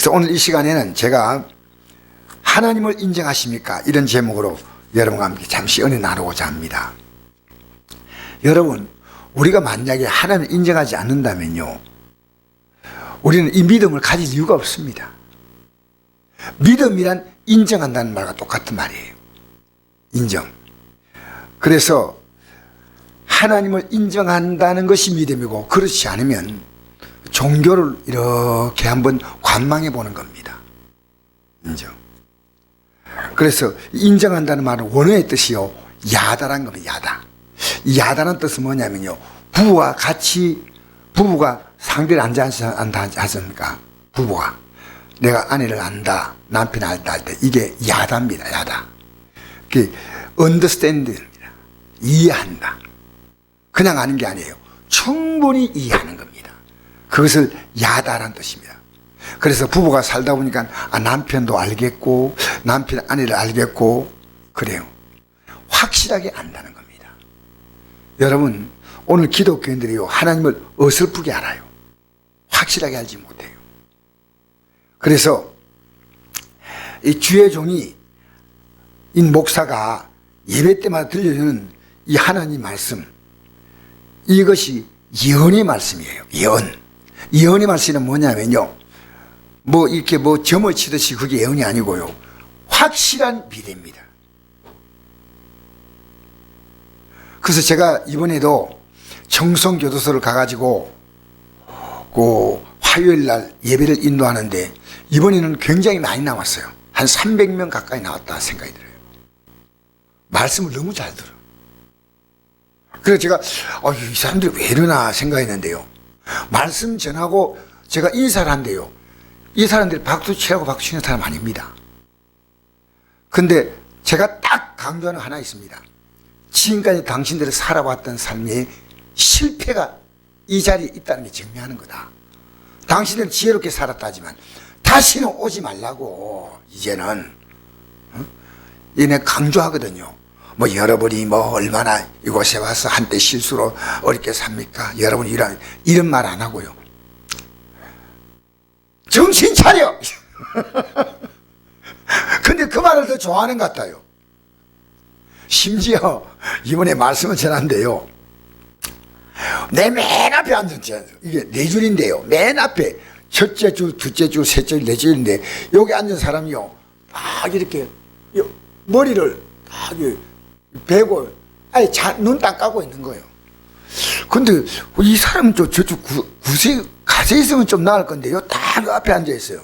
그래서 오늘 이 시간에는 제가 하나님을 인정하십니까? 이런 제목으로 여러분과 함께 잠시 은혜 나누고자 합니다. 여러분, 우리가 만약에 하나님을 인정하지 않는다면요, 우리는 이 믿음을 가질 이유가 없습니다. 믿음이란 인정한다는 말과 똑같은 말이에요. 인정. 그래서 하나님을 인정한다는 것이 믿음이고, 그렇지 않으면 종교를 이렇게 한번 관망해 보는 겁니다. 인정. 그래서 인정한다는 말은 원어의 뜻이요, 야다란 겁니다. 야다. 이 야다는 뜻은 뭐냐면요, 부부가 같이, 부부가 상대를 안다 하십니까? 부부가 내가 아내를 안다, 남편을 안다 할 때 이게 야다입니다. 야다. 그게 understand입니다. 이해한다. 그냥 아는 게 아니에요. 충분히 이해하는 겁니다. 그것을 야다란 뜻입니다. 그래서 부부가 살다 보니까 남편도 알겠고 남편 아내를 알겠고 그래요. 확실하게 안다는 겁니다. 여러분, 오늘 기독교인들이요, 하나님을 어설프게 알아요. 확실하게 알지 못해요. 그래서 이 주의 종이 이 목사가 예배 때마다 들려주는 이 하나님 말씀, 이것이 예언의 말씀이에요. 예언. 예언의 말씀은 뭐냐면요, 뭐 이렇게 뭐 점을 치듯이 그게 예언이 아니고요, 확실한 미래입니다. 그래서 제가 이번에도 청송교도소를 가가지고 그 화요일 날 예배를 인도하는데 이번에는 굉장히 많이 나왔어요. 한 300명 가까이 나왔다 생각이 들어요. 말씀을 너무 잘 들어. 그래서 제가 이 사람들이 왜 이러나 생각했는데요, 말씀 전하고 제가 인사를 한대요. 이 사람들이 박수 치라고 박수 치는 사람 아닙니다. 근데 제가 딱 강조하는 하나 있습니다. 지금까지 당신들이 살아왔던 삶의 실패가 이 자리에 있다는 게 증명하는 거다. 당신들은 지혜롭게 살았다 하지만 다시는 오지 말라고. 이제는 얘네 강조하거든요. 뭐 여러분이 뭐 얼마나 이곳에 와서 한때 실수로 어렵게 삽니까? 여러분 이런 말 안 하고요, 정신 차려. 근데 그 말을 더 좋아하는 것 같아요. 심지어 이번에 말씀을 전한데요, 내 맨 앞에 앉았죠. 이게 네 줄인데요, 맨 앞에 첫째 줄, 둘째 줄, 셋째 줄, 넷째 줄인데 여기 앉은 사람이요, 막 이렇게 머리를 딱 베고 아예 눈 딱 감고 있는 거예요. 근데 이 사람은 저쪽 구세 가세 있으면 좀 나을 건데요, 딱 앞에 앉아 있어요.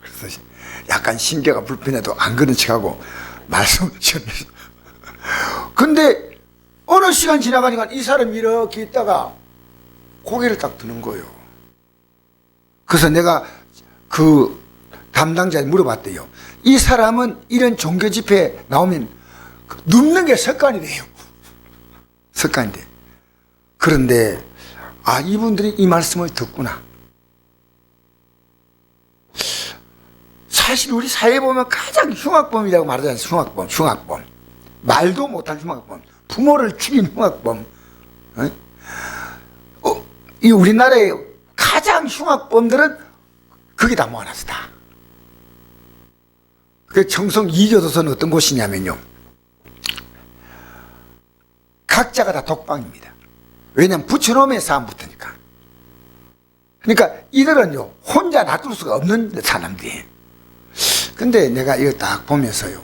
그래서 약간 신경가 불편해도 안 그런 척하고 말씀을 전해서, 근데 어느 시간 지나가니까 이 사람이 이렇게 있다가 고개를 딱 드는 거예요. 그래서 내가 그 담당자에 물어봤대요. 이 사람은 이런 종교 집회에 나오면 눕는 게 습관이래요. 습관인데. 그런데 이분들이 이 말씀을 듣구나. 사실 우리 사회에 보면 가장 흉악범이라고 말하잖아요. 흉악범. 말도 못할 흉악범. 부모를 죽인 흉악범. 이 우리나라의 가장 흉악범들은 거기다 모아놨다. 그 청송 2교도소는 어떤 곳이냐면요, 각자가 다 독방입니다. 왜냐하면 붙여놓으면 싸움 붙으니까. 그러니까 이들은요, 혼자 놔둘 수가 없는 사람들이에요. 근데 내가 이거 딱 보면서요,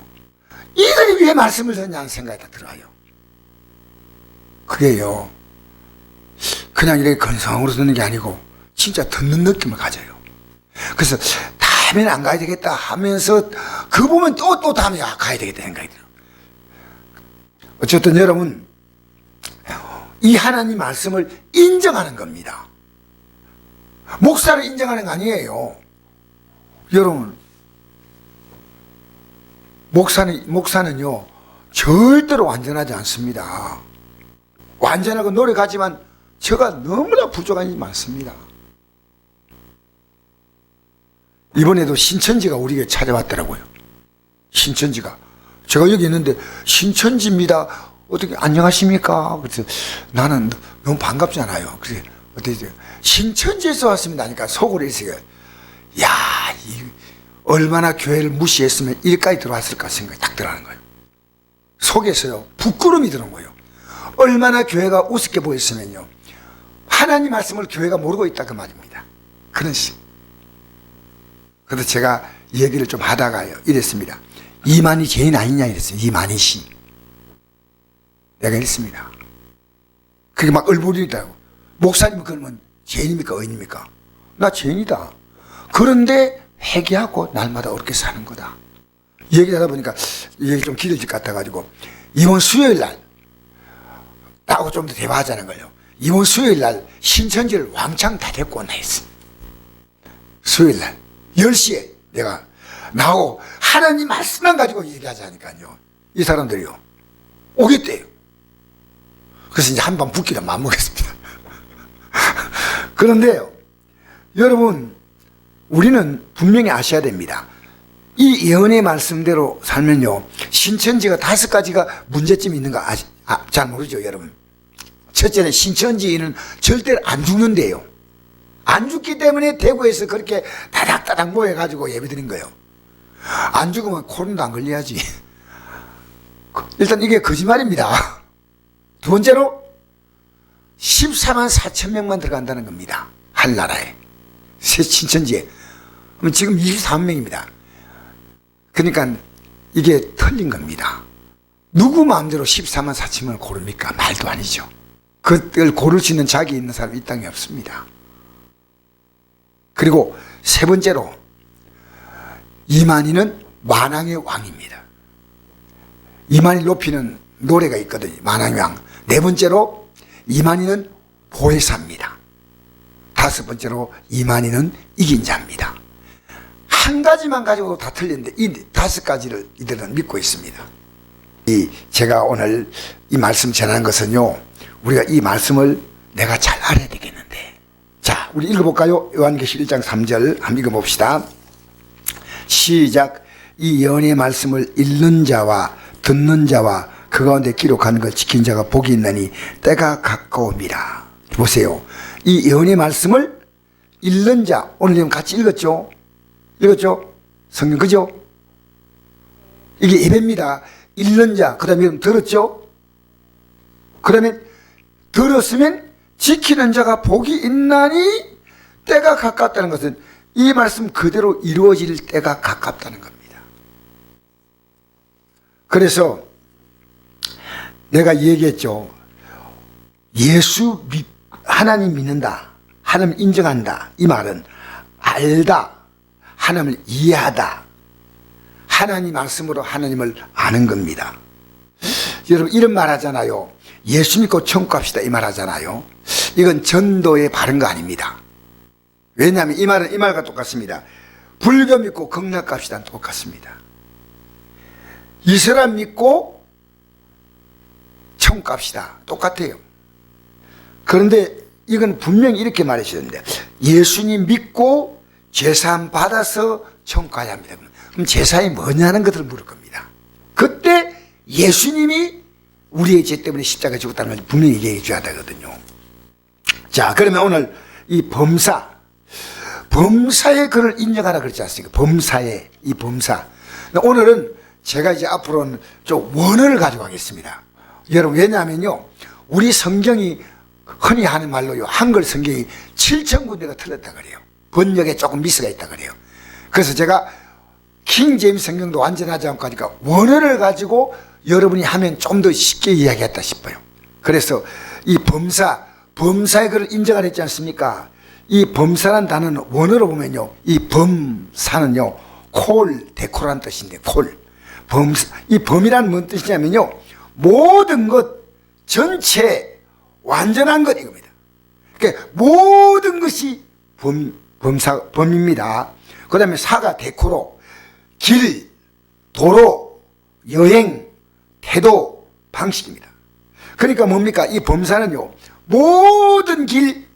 이들이 왜 말씀을 듣냐는 생각이 다 들어요. 그게요, 그냥 이렇게 건성으로 듣는 게 아니고 진짜 듣는 느낌을 가져요. 그래서 다음에는 안 가야 되겠다 하면서 그거 보면 또 다음에 가야 되겠다 생각이 들어요. 어쨌든 여러분, 이 하나님 말씀을 인정하는 겁니다. 목사를 인정하는 거 아니에요. 여러분, 목사는요, 절대로 완전하지 않습니다. 완전하고 노력하지만 제가 너무나 부족한 일이 많습니다. 이번에도 신천지가 우리에게 찾아왔더라고요. 신천지가. 제가 여기 있는데 신천지입니다. 어떻게 안녕하십니까? 그래서 나는 너무 반갑잖아요. 그래서 어떻게 신천지에서 왔습니다 하니까 속으로 있어요. 야, 얼마나 교회를 무시했으면 일까지 들어왔을까 생각이 딱 들어가는 거예요. 속에서요, 부끄러움이 드는 거예요. 얼마나 교회가 우습게 보였으면요, 하나님 말씀을 교회가 모르고 있다 그 말입니다. 그런 식. 그래서 제가 얘기를 좀 하다가요, 이랬습니다. 이만희 죄인 아니냐 이랬어요. 이만희 씨. 내가 이랬습니다. 그게 막 얼부리다고. 목사님 그러면 죄인입니까 의인입니까? 나 죄인이다. 그런데 회개하고 날마다 어렵게 사는 거다. 얘기하다 보니까 얘기 좀 길어질 것 같아가지고 이번 수요일 날 나하고 좀 더 대화하자는 거예요. 이번 수요일 날 신천지를 왕창 다 데리고 온다 했어. 수요일 날 10시에 내가 나하고 하나님 말씀만 가지고 얘기하자니까요. 이 사람들이요 오겠대요. 그래서 이제 한번 붙기를 맘먹겠습니다. 그런데요, 여러분, 우리는 분명히 아셔야 됩니다. 이 예언의 말씀대로 살면요, 신천지가 5가지가 문제점이 있는 거 잘 모르죠, 여러분. 첫째는 신천지인은 절대로 안 죽는데요. 안 죽기 때문에 대구에서 그렇게 다닥다닥 모여가지고 예배드린 거예요. 안 죽으면 코로나도 안 걸려야지. 일단 이게 거짓말입니다. 두 번째로 14만 4천 명만 들어간다는 겁니다. 한 나라에. 새 신천지에. 그럼 지금 24만 명입니다. 그러니까 이게 틀린 겁니다. 누구 마음대로 14만 4천 명을 고릅니까? 말도 아니죠. 그걸 고를 수 있는 자기 있는 사람이 이 땅에 없습니다. 그리고 세 번째로 이만희는 만왕의 왕입니다. 이만희 높이는 노래가 있거든요. 만왕의 왕. 네 번째로 이만희는 보혜사입니다. 다섯 번째로 이만희는 이긴 자입니다. 한 가지만 가지고 다 틀렸는데 이 5가지를 이들은 믿고 있습니다. 제가 오늘 이 말씀 전하는 것은요, 우리가 이 말씀을 내가 잘 알아야 되겠는데, 자, 우리 읽어볼까요? 요한계시록 1장 3절 한번 읽어봅시다. 시작. 이 예언의 말씀을 읽는 자와 듣는 자와 그 가운데 기록하는 걸 지킨 자가 복이 있나니 때가 가까움이라. 보세요. 이 예언의 말씀을 읽는 자, 오늘 같이 읽었죠? 읽었죠? 성경 그죠? 이게 예배입니다. 읽는 자, 그 다음에 들었죠? 그 다음에 들었으면 지키는 자가 복이 있나니 때가 가깝다는 것은 이 말씀 그대로 이루어질 때가 가깝다는 겁니다. 그래서 내가 얘기했죠. 하나님 믿는다, 하나님 인정한다, 이 말은 알다, 하나님을 이해하다, 하나님 말씀으로 하나님을 아는 겁니다. 여러분 이런 말 하잖아요. 예수 믿고 천국 갑시다 이 말 하잖아요. 이건 전도에 바른 거 아닙니다. 왜냐하면 이 말은 이 말과 똑같습니다. 불교 믿고 극락 갑시다 똑같습니다. 이슬람 믿고 천국 갑시다 똑같아요. 그런데 이건 분명히 이렇게 말하시는데, 예수님 믿고 제사함 받아서 천국 가야 합니다. 그럼 제사이 뭐냐는 것을 물을 겁니다. 그때 예수님이 우리의 죄 때문에 십자가에 죽었다는 걸 분명히 얘기해 줘야 되거든요. 자, 그러면 오늘 이 범사의 그를 인정하라 그랬지 않습니까? 범사의 이 범사. 오늘은 제가 이제 앞으로는 좀 원어를 가지고 가겠습니다. 여러분, 왜냐하면요, 우리 성경이 흔히 하는 말로요, 한글 성경이 7,000군데가 틀렸다 그래요. 번역에 조금 미스가 있다 그래요. 그래서 제가 킹 제임스 성경도 완전하지 않고 하니까 원어를 가지고 여러분이 하면 좀 더 쉽게 이야기했다 싶어요. 그래서 이 범사의 그를 인정을 했지 않습니까? 이 범사란 단어는 원어로 보면요, 이 범사는요, 데코라는 뜻인데, 범사. 이 범이란 뭔 뜻이냐면요, 모든 것, 전체, 완전한 것 이겁니다. 그러니까 모든 것이 범입니다. 그 다음에 사가 데코로, 길, 도로, 여행, 태도, 방식입니다. 그러니까 뭡니까? 이 범사는요, 모든 길,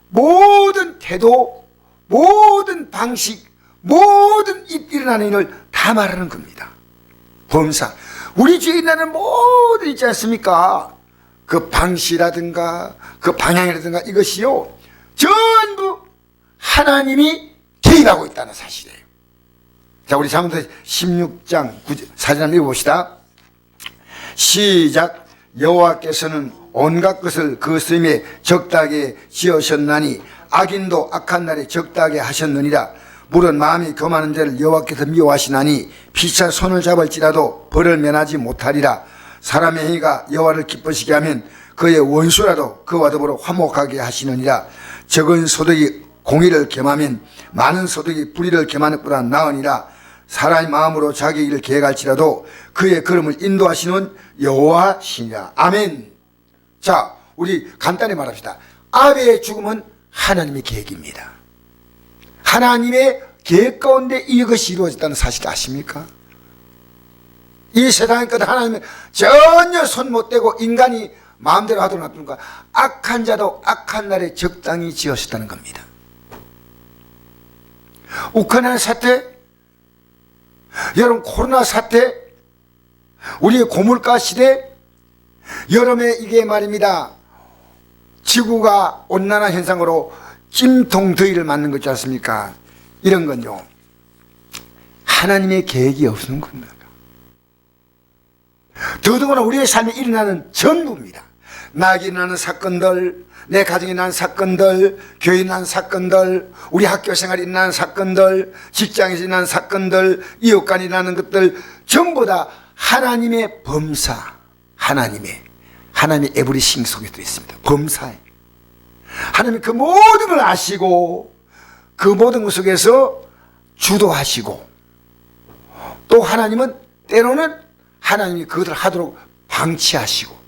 모든 태도, 모든 방식, 모든 일어나는 일을 다 말하는 겁니다. 범사. 우리 주위에 있는 모든 있지 않습니까? 그 방식이라든가 그 방향이라든가 이것이요, 전부 하나님이 개입하고 있다는 사실이에요. 자, 우리 잠언서 16장 4절 한번 읽어봅시다. 시작. 여호와께서는 온갖 것을 그 스님에 적다하게 지으셨나니 악인도 악한 날에 적다하게 하셨느니라. 물은 마음이 교만한 자를 여호와께서 미워하시나니 피차 손을 잡을지라도 벌을 면하지 못하리라. 사람의 행위가 여호와를 기쁘시게 하면 그의 원수라도 그와 더불어 화목하게 하시느니라. 적은 소득이 공의를 겸하면 많은 소득이 불의를 겸하는 것보다 나으니라. 사람의 마음으로 자기 일을 계획할지라도 그의 걸음을 인도하시는 여호와시니라. 아멘. 자, 우리 간단히 말합시다. 아벨의 죽음은 하나님의 계획입니다. 하나님의 계획 가운데 이것이 이루어졌다는 사실 아십니까? 이 세상의 것 하나님은 전혀 손 못 대고 인간이 마음대로 하도록 놔두니까 악한 자도 악한 날에 적당히 지으셨다는 겁니다. 우크라이나 사태, 여러분 코로나 사태, 우리의 고물가 시대, 여름에 이게 말입니다. 지구가 온난화 현상으로 찜통 더위를 맞는 거 있지 않습니까? 이런 건요, 하나님의 계획이 없는 겁니다. 더더구나 우리의 삶에 일어나는 전부입니다. 나에게 일어나는 사건들, 내 가정에 일어나는 사건들, 교회에 일어나는 사건들, 우리 학교 생활에 일어나는 사건들, 직장에서 일어나는 사건들, 이웃 간에 일어나는 것들 전부 다 하나님의 범사, 하나님의 에브리싱 속에 들어있습니다. 범사에 하나님이 그 모든 걸 아시고 그 모든 것 속에서 주도하시고, 또 하나님은 때로는 하나님이 그것을 하도록 방치하시고,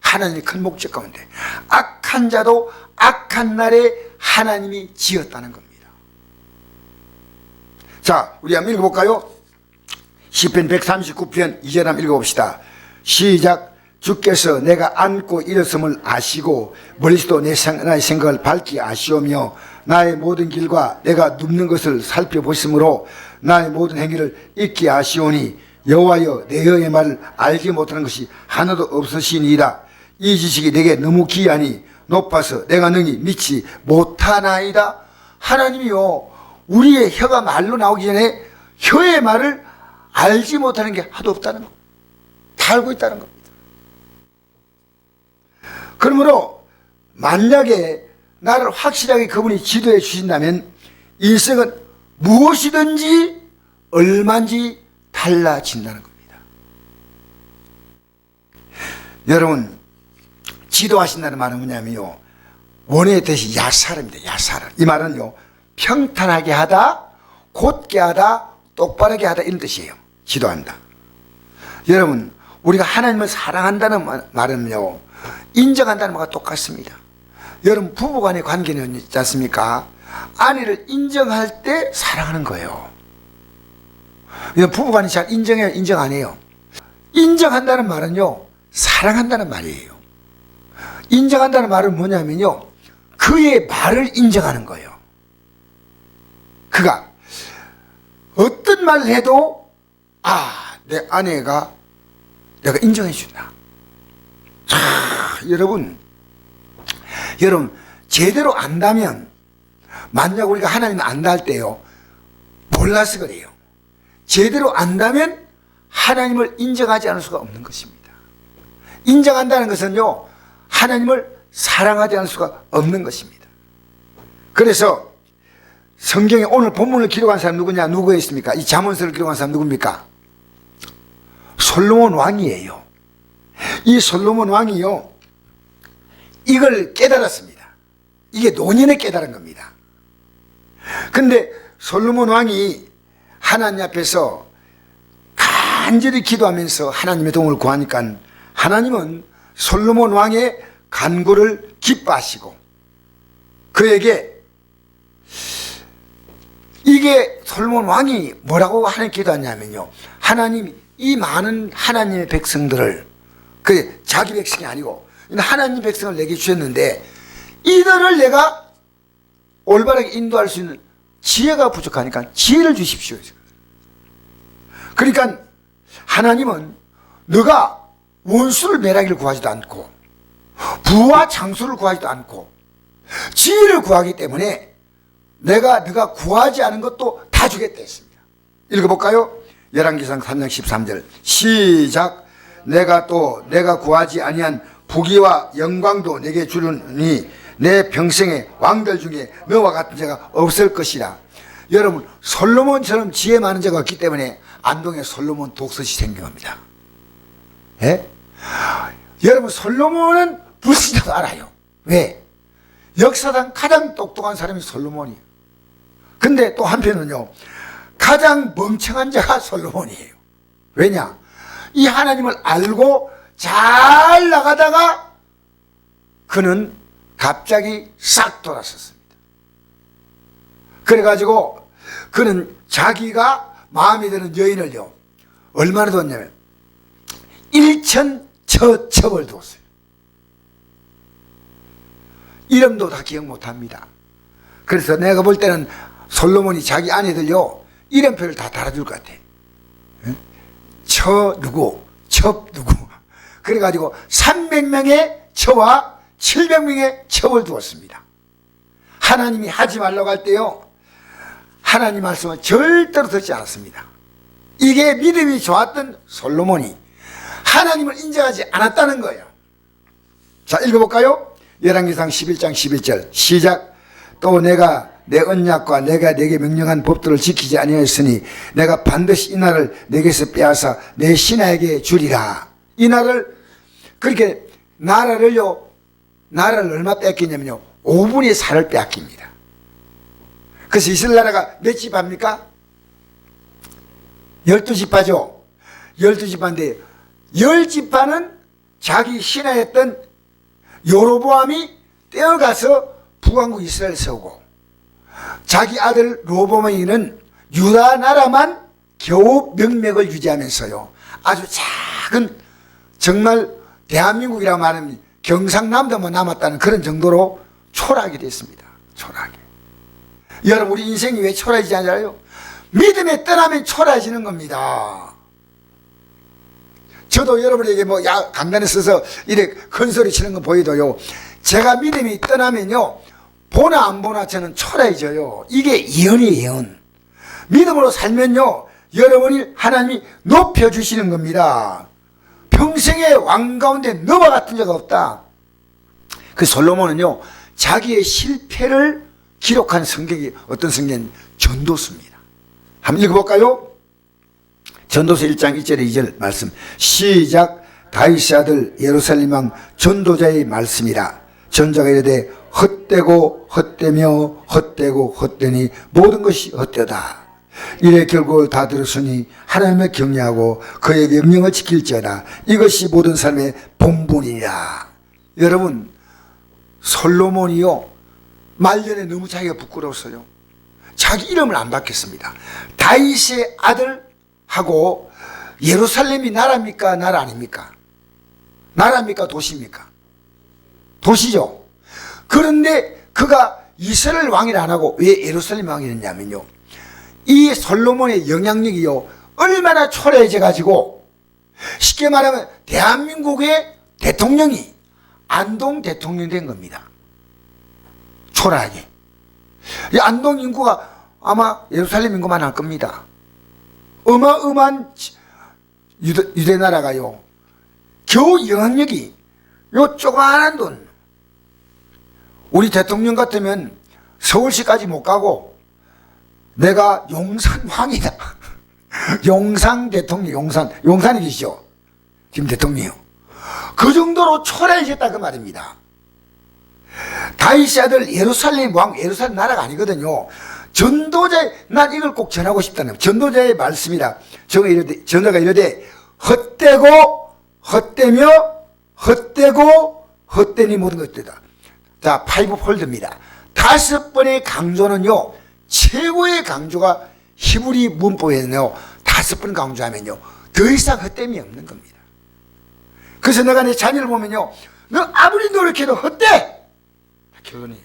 하나님의 큰 목적 가운데 악한 자도 악한 날에 하나님이 지었다는 겁니다. 자, 우리 한번 읽어볼까요? 시편 139편 2절 한번 읽어봅시다. 시작. 주께서 내가 앉고 일어섬을 아시고 멀리서도 나의 생각을 밝히 아시오며 나의 모든 길과 내가 눕는 것을 살펴보심으로 나의 모든 행위를 잊게 아시오니 여호와여, 내 혀의 말을 알지 못하는 것이 하나도 없으시니이다. 이 지식이 내게 너무 귀하니 높아서 내가 능히 믿지 못하나이다. 하나님이요, 우리의 혀가 말로 나오기 전에 혀의 말을 알지 못하는 게 하도 없다는 거, 다 알고 있다는 겁니다. 그러므로 만약에 나를 확실하게 그분이 지도해 주신다면 인생은 무엇이든지 얼마인지 달라진다는 겁니다. 여러분, 지도하신다는 말은 뭐냐면요, 원어의 뜻이 야사르입니다. 야사르. 이 말은요, 평탄하게 하다, 곧게 하다, 똑바르게 하다, 이런 뜻이에요. 지도한다. 여러분, 우리가 하나님을 사랑한다는 말은요, 인정한다는 말과 똑같습니다. 여러분, 부부간의 관계는 있지 않습니까? 아내를 인정할 때 사랑하는 거예요. 부부간이 잘 인정해요, 인정 안 해요? 인정한다는 말은요, 사랑한다는 말이에요. 인정한다는 말은 뭐냐면요, 그의 말을 인정하는 거예요. 그가 어떤 말을 해도 내 아내가 내가 인정해 준다. 자, 여러분 제대로 안다면, 만약 우리가 하나님을 안다 할 때요, 몰라서 그래요. 제대로 안다면 하나님을 인정하지 않을 수가 없는 것입니다. 인정한다는 것은요, 하나님을 사랑하지 않을 수가 없는 것입니다. 그래서 성경에 오늘 본문을 기록한 사람 누구냐? 누구에 있습니까? 이 잠언서를 기록한 사람 누굽니까? 솔로몬 왕이에요. 이 솔로몬 왕이요, 이걸 깨달았습니다. 이게 노년에 깨달은 겁니다. 근데 솔로몬 왕이 하나님 앞에서 간절히 기도하면서 하나님의 도움을 구하니까 하나님은 솔로몬 왕의 간구를 기뻐하시고 그에게, 이게 솔로몬 왕이 뭐라고 하나님 기도하냐면요, 하나님, 이 많은 하나님의 백성들을, 그 자기 백성이 아니고 하나님 백성을 내게 주셨는데 이들을 내가 올바르게 인도할 수 있는 지혜가 부족하니까 지혜를 주십시오. 그러니까 하나님은 너가 원수를 멸하기를 구하지도 않고 부와 장수를 구하지도 않고 지혜를 구하기 때문에 네가 구하지 않은 것도 다 주겠다 했습니다. 읽어볼까요? 열왕기상 3장 13절 시작. 내가 구하지 아니한 부귀와 영광도 내게 주르니 내 평생에 왕들 중에 너와 같은 자가 없을 것이라. 여러분, 솔로몬처럼 지혜 많은 자가 없기 때문에 안동에 솔로몬 독서시 생긴 겁니다. 예? 여러분, 솔로몬은 불신자도 알아요. 왜? 역사상 가장 똑똑한 사람이 솔로몬이에요. 근데 또 한편은요, 가장 멍청한 자가 솔로몬이에요. 왜냐? 이 하나님을 알고 잘 나가다가 그는 갑자기 싹 돌아섰습니다. 그래가지고 그는 자기가 마음에 드는 여인을요, 얼마나 뒀냐면 1,000첩을 두었어요. 이름도 다 기억 못합니다. 그래서 내가 볼 때는 솔로몬이 자기 아내들요 이름표를 다 달아줄 것 같아. 처 누구, 첩 누구. 그래가지고 300명의 처와 700명의 첩을 두었습니다. 하나님이 하지 말라고 할 때요, 하나님 말씀을 절대로 듣지 않았습니다. 이게 믿음이 좋았던 솔로몬이 하나님을 인정하지 않았다는 거예요. 자, 읽어볼까요? 열왕기상 11장 11절 시작. 또 내가 내 언약과 내가 내게 명령한 법들을 지키지 아니하였으니 내가 반드시 이 날을 내게서 빼앗아 내 신하에게 주리라. 이 날을, 그렇게 나라를 얼마 뺏기냐면요 5분의 4를 빼앗깁니다. 그래서 이스라엘 나라가 몇 지파입니까? 12지파죠. 12지파인데 10지파는 자기 신하였던 여로보암이 떼어가서 북왕국 이스라엘을 세우고, 자기 아들 로보암이는 유다 나라만 겨우 명맥을 유지하면서요 아주 작은, 정말 대한민국이라고 말하면 경상남도만 남았다는 그런 정도로 초라하게 됐습니다. 초라하게. 여러분, 우리 인생이 왜 초라해지지 않아요? 믿음에 떠나면 초라해지는 겁니다. 저도 여러분에게 강단에 서서 이렇게 큰 소리 치는 거 보이도요, 제가 믿음이 떠나면요 보나 안 보나 저는 초라해져요. 이게 예언이에요, 예언. 믿음으로 살면요 여러분이 하나님이 높여주시는 겁니다. 평생의 왕 가운데 너와 같은 자가 없다. 그 솔로몬은요 자기의 실패를 기록한 성경이 어떤 성경이 전도서입니다. 한번 읽어볼까요? 전도서 1장 1절에 2절 말씀 시작. 다윗의 아들 예루살렘 왕 전도자의 말씀이라. 전자가 이르되 헛되고 헛되며 헛되고 헛되니 모든 것이 헛되다. 이래 결국을 다 들었으니 하나님을 경외하고 그의 명령을 지킬지어다. 이것이 모든 삶의 본분이라. 여러분, 솔로몬이요 말년에 너무 자기가 부끄러웠어요. 자기 이름을 안 바뀌었습니다. 다윗의 아들하고 예루살렘이 나라입니까? 나라 아닙니까? 나라입니까? 도시입니까? 도시죠. 그런데 그가 이스라엘 왕이라 안 하고 왜 예루살렘 왕이 됐냐면요, 이 솔로몬의 영향력이요 얼마나 초라해져 가지고, 쉽게 말하면 대한민국의 대통령이 안동 대통령 된 겁니다. 초라하게. 이 안동 인구가 아마 예루살렘 인구만 할 겁니다. 어마어마한 유대 나라가요 겨우 영향력이 요 조그마한 돈, 우리 대통령 같으면 서울시까지 못 가고 내가 용산 왕이다. 용산 대통령, 용산에 계시죠? 지금 대통령이요. 그 정도로 초라해졌다 그 말입니다. 다윗의 아들 예루살렘 왕, 예루살렘 나라가 아니거든요. 전도자의, 난 이걸 꼭 전하고 싶다는 전도자의 말씀이라. 전도가 이르되 헛되고 헛되며 헛되고 헛되니 모든 것들이다. 자, 파이브 폴드입니다. 5번의 강조는요 최고의 강조가 히브리 문법에는요 5번 강조하면요 더 이상 헛됨이 없는 겁니다. 그래서 내가 내 자녀를 보면요, 너 아무리 노력해도 헛돼! 결론이에요.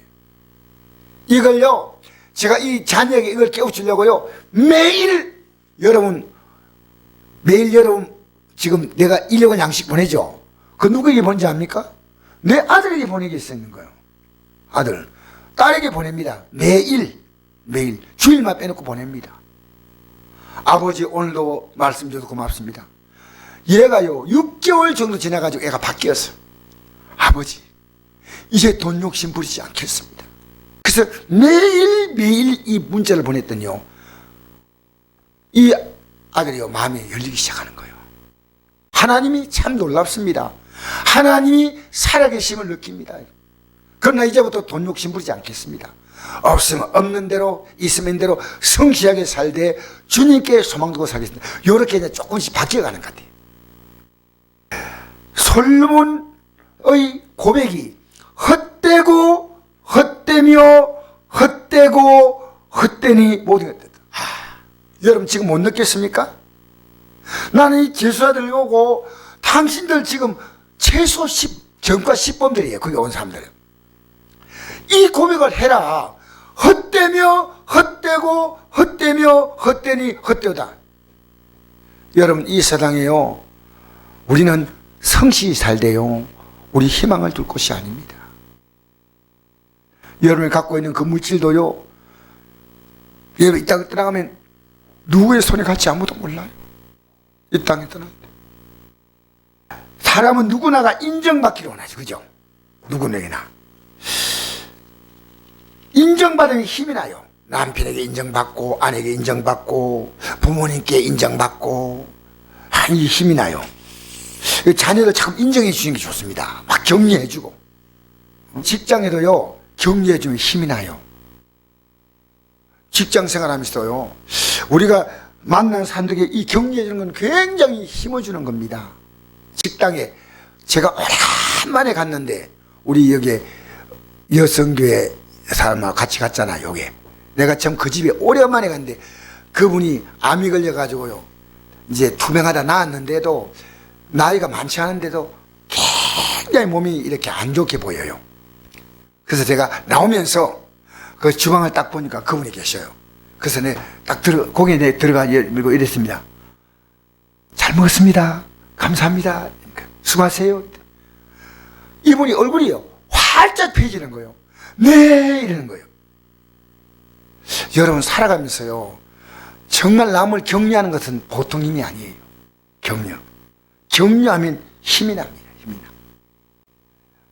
이걸요 제가 이 자녀에게 이걸 깨우치려고요 매일 여러분 지금 내가 1년 양씩 보내죠. 그 누구에게 보내지 압니까? 내 아들에게 보내게 있는 거예요. 아들, 딸에게 보냅니다. 매일 매일 주일만 빼놓고 보냅니다. 아버지 오늘도 말씀 줘서 고맙습니다. 얘가요 6개월 정도 지나가지고 애가 바뀌었어. 아버지 이제 돈 욕심 부리지 않겠습니다. 그래서 매일매일 이 문자를 보냈더니요 이 아들이요 마음이 열리기 시작하는 거예요. 하나님이 참 놀랍습니다. 하나님이 살아계심을 느낍니다. 그러나 이제부터 돈 욕심 부리지 않겠습니다. 없으면 없는 대로 있으면 대로 성실하게 살되 주님께 소망 두고 살겠습니다. 이렇게 이제 조금씩 바뀌어가는 것 같아요. 솔로몬의 고백이 헛되고 헛되며 헛되고 헛되니 모든 것 됐다. 여러분 지금 못 느꼈습니까? 나는 이 제수아들 오고 당신들 지금 최소 10, 전과 10범들이에요. 거기 온 사람들은. 이 고백을 해라. 헛되며 헛되고 헛되며 헛되니 헛되다. 여러분 이 세상에요 우리는 성실히 살되요 우리 희망을 둘 곳이 아닙니다. 여러분이 갖고 있는 그 물질도요 여러분 이 땅에 떠나가면 누구의 손에 갈지 아무도 몰라요. 이 땅에 떠나는데 사람은 누구나가 인정받기를 원하죠. 그죠? 누구에게나 인정받으면 힘이 나요. 남편에게 인정받고 아내에게 인정받고 부모님께 인정받고 이 힘이 나요. 자녀들 참 인정해 주시는 게 좋습니다. 막 격려해 주고 직장에도요 격려해 주면 힘이 나요. 직장 생활하면서요 우리가 만난 사람들에게 이 격려해 주는 건 굉장히 힘을 주는 겁니다. 식당에 제가 오랜만에 갔는데 우리 여기 여성교회 사람하고 같이 갔잖아요. 여기 내가 참 그 집에 오랜만에 갔는데 그분이 암이 걸려가지고요 이제 투명하다 나았는데도 나이가 많지 않은데도 굉장히 몸이 이렇게 안 좋게 보여요. 그래서 제가 나오면서 그 주방을 딱 보니까 그분이 계셔요. 그래서 딱 고개 들어가 밀고 이랬습니다. 잘 먹었습니다. 감사합니다. 수고하세요. 이분이 얼굴이요 활짝 펴지는 거예요. 네 이러는 거예요. 여러분 살아가면서요 정말 남을 격려하는 것은 보통 힘이 아니에요. 격려하면 힘이 납니다. 힘이 나.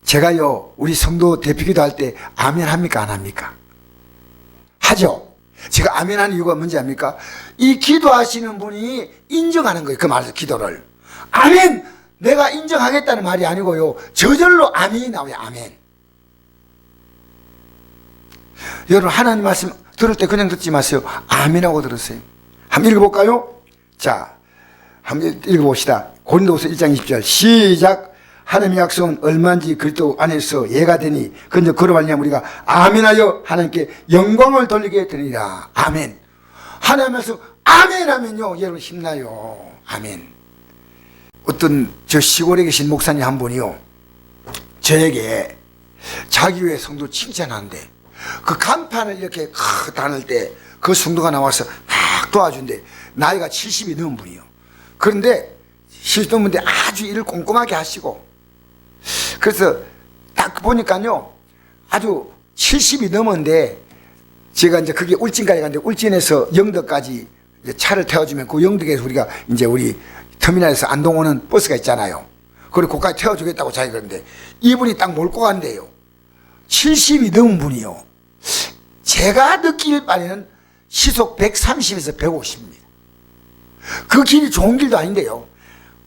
제가요 우리 성도 대표기도 할 때 아멘 합니까 안 합니까? 하죠. 제가 아멘 하는 이유가 뭔지 압니까? 이 기도하시는 분이 인정하는 거예요. 그 말에서 기도를 아멘 내가 인정하겠다는 말이 아니고요 저절로 아멘이 나와요. 아멘. 여러분 하나님 말씀 들을 때 그냥 듣지 마세요. 아멘하고 들으세요. 한번 읽어볼까요? 자 한번 읽어봅시다. 고린도후서 1장 20절 시작. 하나님의 약속은 얼마인지 그리스도 안에서 예가 되니 그런즉 그로 말미암아 우리가 아멘하여 하나님께 영광을 돌리게 되리라. 아멘. 하나님 말씀 아멘 하면요 여러분 힘나요. 아멘. 어떤 저 시골에 계신 목사님 한 분이요 저에게 자기 교회 성도 칭찬하는데 그 간판을 이렇게 다닐 때 그 성도가 나와서 막 도와준대. 나이가 70이 넘은 분이요. 그런데 70 넘은데 아주 일을 꼼꼼하게 하시고 그래서 딱 보니까요 아주 70이 넘었는데 제가 이제 그게 울진까지 갔는데 울진에서 영덕까지 이제 차를 태워주면 그 영덕에서 우리가 이제 우리 터미널에서 안동 오는 버스가 있잖아요. 그리고 거기까지 태워주겠다고 자기 그러는데 이분이 딱 몰고 간대요. 70이 넘은 분이요. 제가 느낄 바에는 시속 130에서 150입니다. 그 길이 좋은 길도 아닌데요.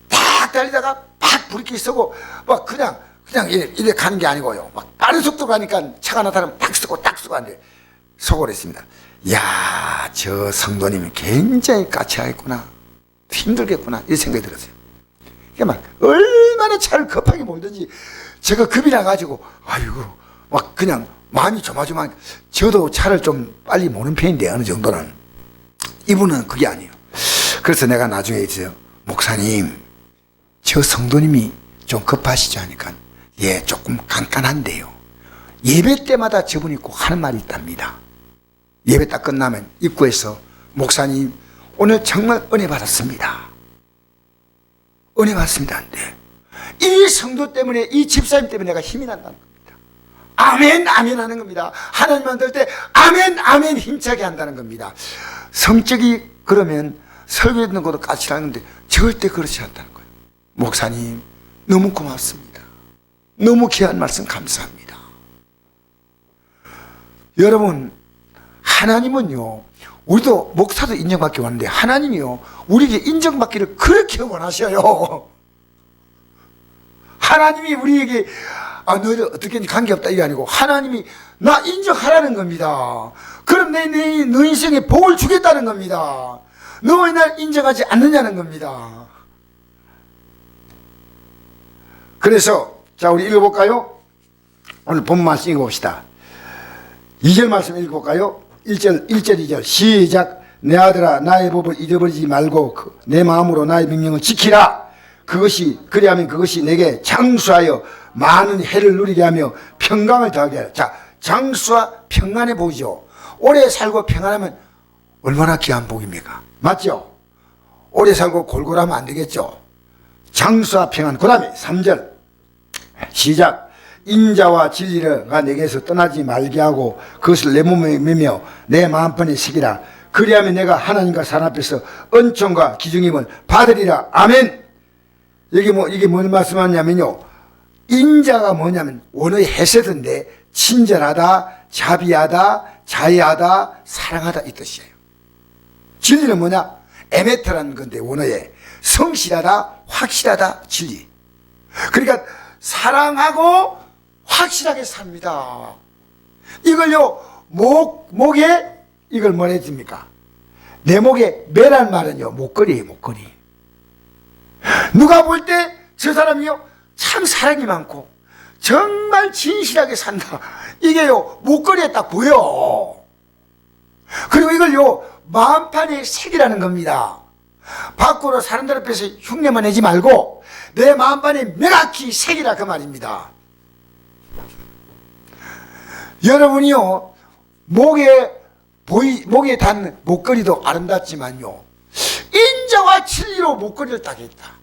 딱 달리다가 팍 브레이크 쓰고 막 그냥 이래 가는 게 아니고요. 막 빠른 속도로 가니까 차가 나타나면 딱 쓰고 하는데 속을 했습니다. 야, 저 성도님이 굉장히 까칠하겠구나. 힘들겠구나. 이 생각이 들었어요. 그러니까 막 얼마나 차를 급하게 몰든지 제가 겁이 나가지고 아이고 막 그냥 마음이 조마조마. 저도 차를 좀 빨리 모는 편인데 어느 정도는. 이분은 그게 아니에요. 그래서 내가 나중에 있어요. 목사님, 저 성도님이 좀 급하시지 않으니까 예, 조금 깐깐한데요. 예배 때마다 저분이 꼭 하는 말이 있답니다. 예배 딱 끝나면 입구에서 목사님, 오늘 정말 은혜 받았습니다. 은혜 받았습니다. 이 성도 때문에, 이 집사님 때문에 내가 힘이 난다는 겁니다. 아멘 아멘 하는 겁니다. 하나님 만들 때 아멘 아멘 힘차게 한다는 겁니다. 성격이 그러면 설교 듣는 것도 까칠하는데 절대 그렇지 않다는 거예요. 목사님 너무 고맙습니다. 너무 귀한 말씀 감사합니다. 여러분, 하나님은요, 우리도 목사도 인정받기 원하는데 하나님이요 우리에게 인정받기를 그렇게 원하셔요. 하나님이 우리에게 너희들 어떻게 관계없다 이게 아니고 하나님이 나 인정하라는 겁니다. 그럼 너 인생에 복을 주겠다는 겁니다. 너 왜 날 인정하지 않느냐는 겁니다. 그래서 자 우리 읽어볼까요? 오늘 본 말씀 읽어봅시다. 2절 말씀 읽어볼까요? 1절 2절 시작. 내 아들아 나의 법을 잊어버리지 말고 내 마음으로 나의 명령을 지키라. 그리하면 그것이 내게 장수하여 많은 해를 누리게 하며 평강을 더하게 하라. 자, 장수와 평안의 복이죠. 오래 살고 평안하면 얼마나 귀한 복입니까? 맞죠? 오래 살고 골골하면 안 되겠죠? 장수와 평안. 그 다음에 3절 시작. 인자와 진리가 내게서 떠나지 말게 하고 그것을 내 몸에 매며 내 마음판에 새기라. 그리하면 내가 하나님과 사람 앞에서 은총과 기중임을 받으리라. 아멘. 이게 뭔 말씀하냐면요, 인자가 뭐냐면 원어의 헤세드인데 친절하다, 자비하다, 자애하다, 사랑하다 이 뜻이에요. 진리는 뭐냐? 에메트라는 건데 원어에 성실하다, 확실하다, 진리. 그러니까 사랑하고 확실하게 삽니다. 이걸요 목에 이걸 뭐라 해줍니까? 내 목에 매란 말은요 목걸이에요. 목걸이. 누가 볼 때 저 사람이요 참 사랑이 많고 정말 진실하게 산다, 이게요 목걸이에 딱 보여. 그리고 이걸요 마음판에 새기라는 겁니다. 밖으로 사람들 앞에서 흉내만 내지 말고 내 마음판에 명확히 새기라 그 말입니다. 여러분이요 목에 단 목걸이도 아름답지만요 인자와 진리로 목걸이를 따겠다.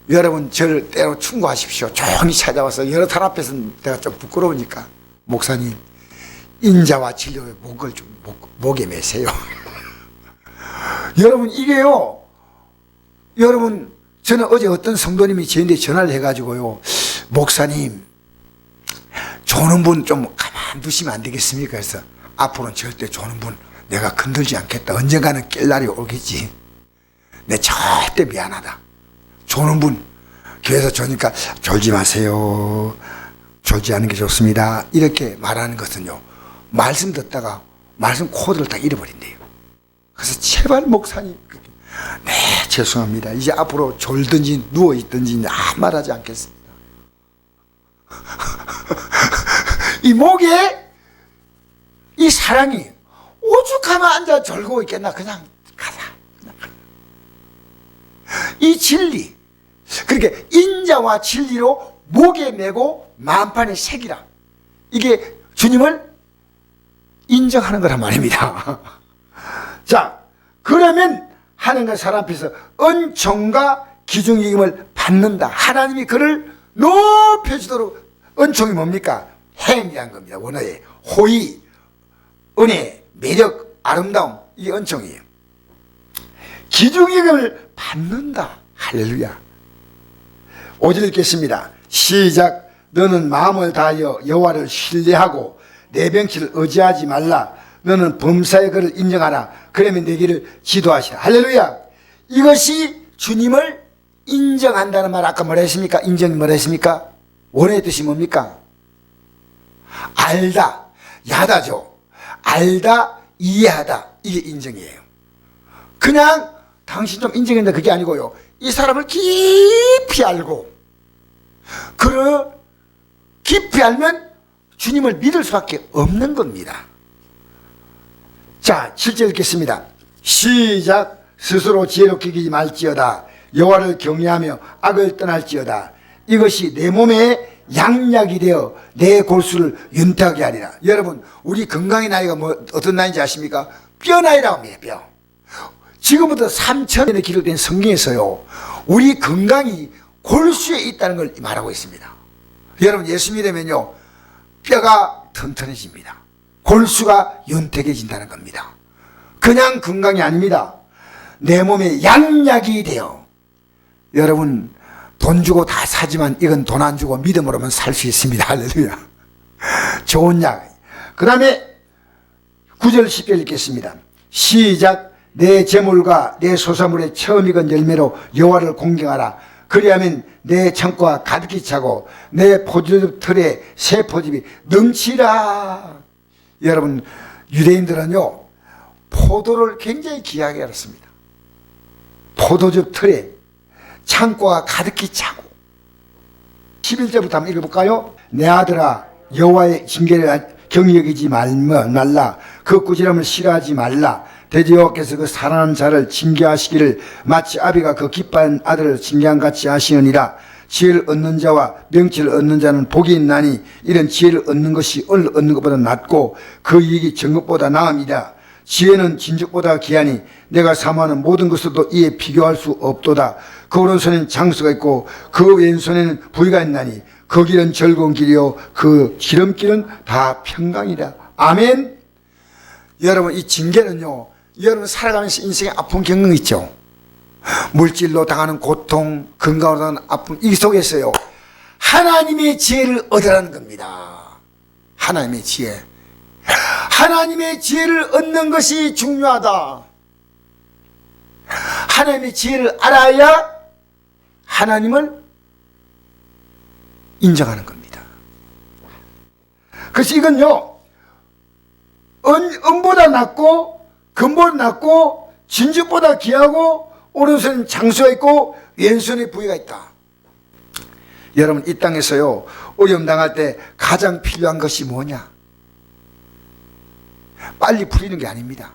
여러분 저를 때로 충고하십시오. 조용히 찾아와서 여러 사람 앞에서 내가 좀 부끄러우니까 목사님 인자와 진리로 목을 좀 목에 매세요. 여러분 이게요, 여러분 저는 어제 어떤 성도님이 저한테 전화를 해가지고요, 목사님 조는 분 좀 가만두시면 안 되겠습니까? 그래서 앞으로는 절대 조는 분 내가 건들지 않겠다. 언젠가는 깰 날이 오겠지. 내 절대 미안하다. 조는 분 교회에서 조니까 졸지 마세요. 졸지 않은 게 좋습니다. 이렇게 말하는 것은요 말씀 듣다가 말씀 코드를 다 잃어버린대요. 그래서 제발 목사님, 네 죄송합니다. 이제 앞으로 졸든지 누워있든지 아무 말하지 않겠습니다. 이 목에 이 사랑이 오죽하면 앉아 졸고 있겠나. 그냥 가자. 이 진리, 그렇게 인자와 진리로 목에 메고 마음판에 새기라. 이게 주님을 인정하는 거란 말입니다. 자, 그러면 하나님과 사람 앞에서 은총과 기중임을 받는다. 하나님이 그를 높여주도록. 은총이 뭡니까? 행위한 겁니다. 원어에 호의, 은혜, 매력, 아름다움, 이게 은총이에요. 기중임을 받는다. 할렐루야. 5절 읽겠습니다. 시작. 너는 마음을 다하여 여호와를 신뢰하고 내 병치를 의지하지 말라. 너는 범사의 그를 인정하라. 그러면 내 길을 지도하시라. 할렐루야. 이것이 주님을 인정한다는 말, 아까 뭐라 했습니까? 인정이 뭐라 했습니까? 원어의 뜻이 뭡니까? 알다, 야다죠. 알다, 이해하다, 이게 인정이에요. 그냥 당신 좀 인정한다 그게 아니고요, 이 사람을 깊이 알고, 그를 깊이 알면 주님을 믿을 수밖에 없는 겁니다. 자, 7절 읽겠습니다. 시작. 스스로 지혜롭게 기지 말지어다. 여호와를 경외하며 악을 떠날지어다. 이것이 내 몸에 양약이 되어 내 골수를 윤택하게 하리라. 여러분, 우리 건강의 나이가 어떤 나이인지 아십니까? 뼈 나이라고 합니다. 뼈. 지금부터 3000년에 기록된 성경에서요, 우리 건강이 골수에 있다는 걸 말하고 있습니다. 여러분, 예수 믿으면요 뼈가 튼튼해집니다. 골수가 윤택해진다는 겁니다. 그냥 건강이 아닙니다. 내 몸에 양약이 돼요. 여러분, 돈 주고 다 사지만 이건 돈 안 주고 믿음으로만 살 수 있습니다. 할렐루야. 좋은 약. 그 다음에 9절 10절 읽겠습니다. 시작. 내 재물과 내 소사물의 처음 익은 열매로 여호와를 공경하라. 그리하면 내 창고가 가득히 차고 내 포도즙 털에 새 포도즙이 넘치라. 여러분, 유대인들은요 포도를 굉장히 귀하게 알았습니다. 포도즙 털에 창고가 가득히 차고. 11절부터 한번 읽어볼까요? 내 아들아, 여호와의 징계를 경히 여기지 말라. 그 꾸지람을 싫어하지 말라. 대저 여호와께서 그 살아난 자를 징계하시기를 마치 아비가 그 기뻐하는 아들을 징계한 같이 하시느니라. 지혜를 얻는 자와 명치를 얻는 자는 복이 있나니 이런 지혜를 얻는 것이 을 얻는 것보다 낫고 그 이익이 정금보다 나음이라. 지혜는 진적보다 귀하니 내가 사모하는 모든 것으로도 이에 비교할 수 없도다. 그 오른손에는 장수가 있고 그 왼손에는 부위가 있나니 그 길은 즐거운 길이요 그 지름길은 다 평강이라. 아멘. 여러분, 이 징계는요, 여러분 살아가면서 인생에 아픔 겪는 거 있죠. 물질로 당하는 고통, 건강으로 당하는 아픔, 이 속에서요 하나님의 지혜를 얻으라는 겁니다. 하나님의 지혜. 하나님의 지혜를 얻는 것이 중요하다. 하나님의 지혜를 알아야 하나님을 인정하는 겁니다. 그래서 이건요 은보다 낫고 금보다 낫고 진주보다 귀하고 오른손에 장수가 있고 왼손에 부위가 있다. 여러분, 이 땅에서요 어려움 당할 때 가장 필요한 것이 뭐냐? 빨리 풀리는 게 아닙니다.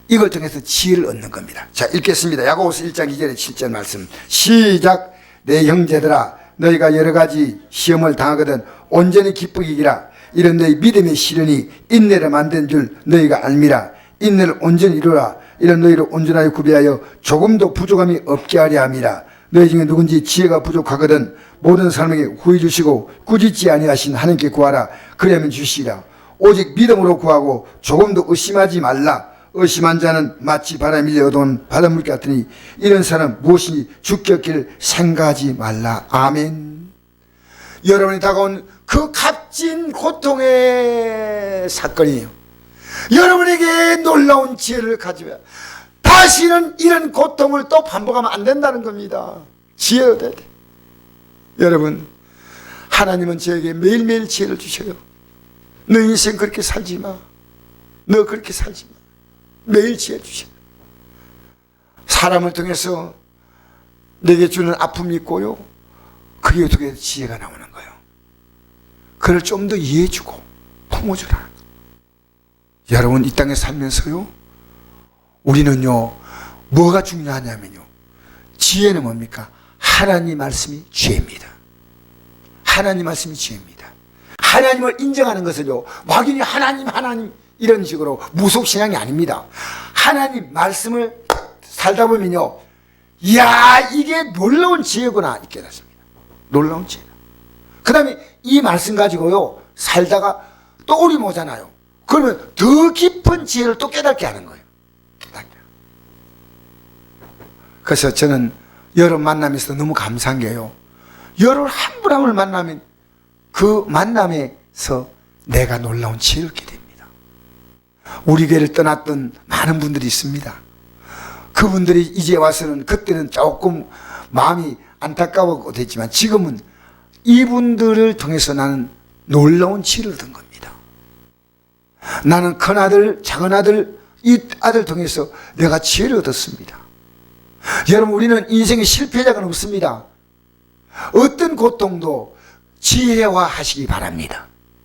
이걸 통해서 지혜를 얻는 겁니다. 자, 읽겠습니다. 야고보서 1장 2절에 7절 말씀. 시작. 내 형제들아, 너희가 여러 가지 시험을 당하거든 온전히 기쁘게 이기라. 이런 너희 믿음의 시련이 인내를 만든 줄 너희가 알미라. 인내를 온전히 이루라. 이런 너희를 온전하게 구비하여 조금도 부족함이 없게 하려 함이라. 너희 중에 누군지 지혜가 부족하거든 모든 사람에게 후히 주시고 꾸짖지 아니하신 하나님께 구하라. 그리하면 주시리라. 오직 믿음으로 구하고 조금도 의심하지 말라. 의심한 자는 마치 바람에 밀려 얻어온 바닷물 같으니 이런 사람 무엇이니 죽게 얻기를 생각하지 말라. 아멘. 여러분이 다가온 그 값진 고통의 사건이에요. 여러분에게 놀라운 지혜를 가지면 다시는 이런 고통을 또 반복하면 안 된다는 겁니다. 지혜 얻어야 돼. 여러분, 하나님은 저에게 매일매일 지혜를 주셔요. 너 인생 그렇게 살지 마. 너 그렇게 살지 마. 매일 지혜 주셔요. 사람을 통해서 내게 주는 아픔이 있고요, 그게 어떻게 지혜가 나오는 거예요. 그걸 좀 더 이해해주고 품어주라. 여러분, 이 땅에 살면서요 우리는요 뭐가 중요하냐면요, 지혜는 뭡니까? 하나님 말씀이 지혜입니다. 하나님 말씀이 지혜입니다. 하나님을 인정하는 것은요 막연히 하나님 이런 식으로 무속신앙이 아닙니다. 하나님 말씀을 살다 보면요, 이야 이게 놀라운 지혜구나 이렇게 깨닫습니다. 놀라운 지혜. 그 다음에 이 말씀 가지고요 살다가 또 어려움 오잖아요. 그러면 더 깊은 지혜를 또 깨닫게 하는 거예요. 그래서 저는 여러분 만나면서 너무 감사한 게요, 여러분 한 분 한 분을 만나면 그 만남에서 내가 놀라운 지혜를 얻게 됩니다. 우리 교회를 떠났던 많은 분들이 있습니다. 그분들이 이제 와서는, 그때는 조금 마음이 안타까웠고 됐지만 지금은 이분들을 통해서 나는 놀라운 지혜를 얻은 겁니다. 나는 큰아들 작은아들 이 아들 통해서 내가 지혜를 얻었습니다. 여러분, 우리는 인생의 실패자가 없습니다. 어떤 고통도 지혜화 하시기 바랍니다.